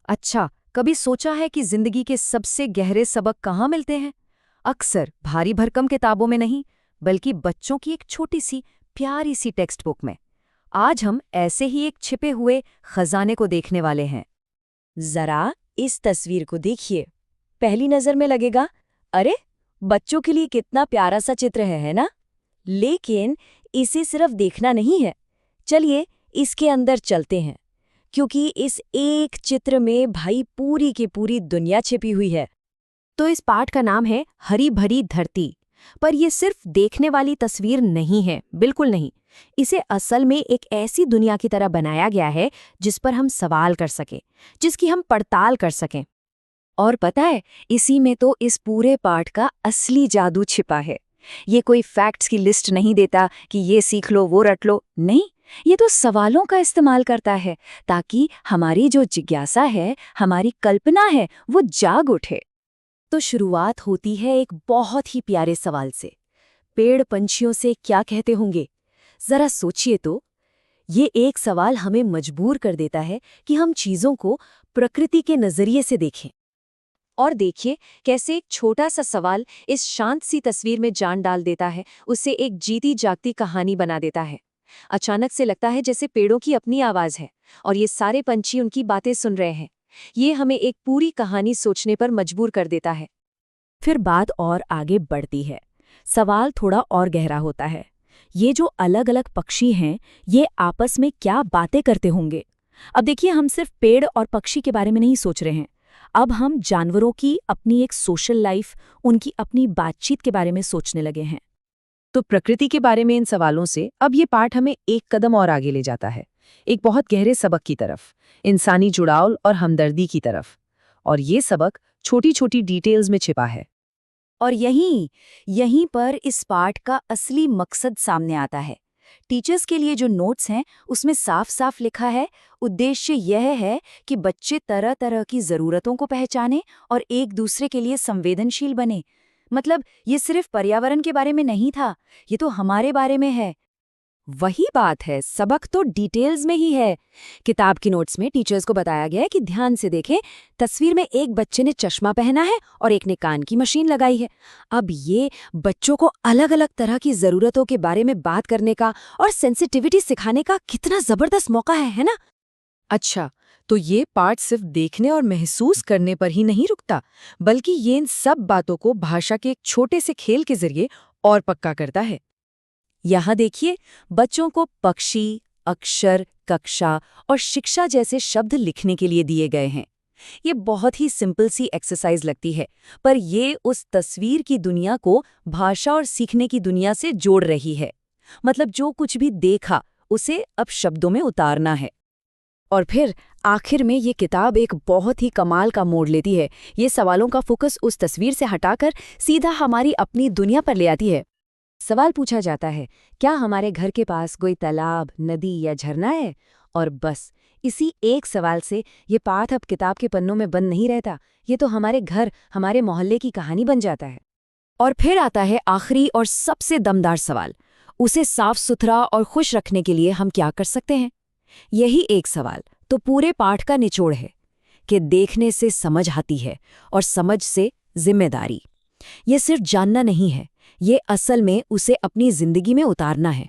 अच्छा, कभी सोचा है कि जिंदगी के सबसे गहरे सबक कहाँ मिलते हैं? अक्सर भारी भरकम किताबों में नहीं, बल्कि बच्चों की एक छोटी सी प्यारी सी टेक्स्ट बुक में। आज हम ऐसे ही एक छिपे हुए खजाने को देखने वाले हैं। जरा इस तस्वीर को देखिए। पहली नजर में लगेगा, अरे बच्चों के लिए कितना प्यारा सा चित्र है ना? लेकिन इसे सिर्फ देखना नहीं है। चलिए इसके अंदर चलते हैं, क्योंकि इस एक चित्र में भाई पूरी की पूरी दुनिया छिपी हुई है। तो इस पाठ का नाम है हरी भरी धरती। पर यह सिर्फ देखने वाली तस्वीर नहीं है, बिल्कुल नहीं। इसे असल में एक ऐसी दुनिया की तरह बनाया गया है जिस पर हम सवाल कर सकें, जिसकी हम पड़ताल कर सकें। और पता है, इसी में तो इस पूरे पाठ का असली जादू छिपा है। ये कोई फैक्ट्स की लिस्ट नहीं देता कि ये सीख लो वो रट लो, नहीं। ये तो सवालों का इस्तेमाल करता है ताकि हमारी जो जिज्ञासा है, हमारी कल्पना है, वो जाग उठे। तो शुरुआत होती है एक बहुत ही प्यारे सवाल से। पेड़ पंछियों से क्या कहते होंगे? जरा सोचिए तो। ये एक सवाल हमें मजबूर कर देता है कि हम चीजों को प्रकृति के नजरिए से देखें। और देखिए कैसे एक छोटा सा सवाल इस शांत सी तस्वीर में जान डाल देता है, उसे एक जीती जागती कहानी बना देता है। अचानक से लगता है जैसे पेड़ों की अपनी आवाज है और ये सारे पंछी उनकी बातें सुन रहे हैं। ये हमें एक पूरी कहानी सोचने पर मजबूर कर देता है। फिर बात और आगे बढ़ती है। सवाल थोड़ा और गहरा होता है। ये जो अलग अलग पक्षी हैं, ये आपस में क्या बातें करते होंगे? अब देखिए, हम सिर्फ पेड़ और पक्षी के बारे में नहीं सोच रहे हैं। अब हम जानवरों की अपनी एक सोशल लाइफ, उनकी अपनी बातचीत के बारे में सोचने लगे हैं। तो प्रकृति के बारे में इन सवालों से अब ये पाठ हमें एक कदम और आगे ले जाता है, एक बहुत गहरे सबक की तरफ, इंसानी जुड़ाव और हमदर्दी की तरफ। और ये सबक छोटी छोटी डिटेल्स में छिपा है। और यहीं पर इस पाठ का असली मकसद सामने आता है। टीचर्स के लिए जो नोट्स हैं, उसमें साफ साफ लिखा है, उद्देश्य यह है कि बच्चे तरह तरह की ज़रूरतों को पहचानें और एक दूसरे के लिए संवेदनशील बने। मतलब ये सिर्फ पर्यावरण के बारे में नहीं था, ये तो हमारे बारे में है। वही बात है, सबक तो डिटेल्स में ही है। किताब की नोट्स में टीचर्स को बताया गया है कि ध्यान से देखें, तस्वीर में एक बच्चे ने चश्मा पहना है और एक ने कान की मशीन लगाई है। अब ये बच्चों को अलग अलग तरह की जरूरतों के बारे में बात करने का और सेंसिटिविटी सिखाने का कितना जबरदस्त मौका है ना? अच्छा, तो ये पाठ सिर्फ देखने और महसूस करने पर ही नहीं रुकता, बल्कि ये इन सब बातों को भाषा के एक छोटे से खेल के जरिए और पक्का करता है। यहाँ देखिए, बच्चों को पक्षी, अक्षर, कक्षा और शिक्षा जैसे शब्द लिखने के लिए दिए गए हैं। ये बहुत ही सिंपल सी एक्सरसाइज लगती है, पर ये उस तस्वीर की दुनिया को भाषा और सीखने की दुनिया से जोड़ रही है। मतलब जो कुछ भी देखा, उसे अब शब्दों में उतारना है। और फिर आखिर में ये किताब एक बहुत ही कमाल का मोड़ लेती है। ये सवालों का फोकस उस तस्वीर से हटाकर सीधा हमारी अपनी दुनिया पर ले आती है। सवाल पूछा जाता है, क्या हमारे घर के पास कोई तालाब, नदी या झरना है? और बस इसी एक सवाल से ये पाठ अब किताब के पन्नों में बंद नहीं रहता, ये तो हमारे घर, हमारे मोहल्ले की कहानी बन जाता है। और फिर आता है आखिरी और सबसे दमदार सवाल, उसे साफ सुथरा और खुश रखने के लिए हम क्या कर सकते हैं? यही एक सवाल तो पूरे पाठ का निचोड़ है कि देखने से समझ आती है और समझ से जिम्मेदारी। ये सिर्फ जानना नहीं है, ये असल में उसे अपनी जिंदगी में उतारना है।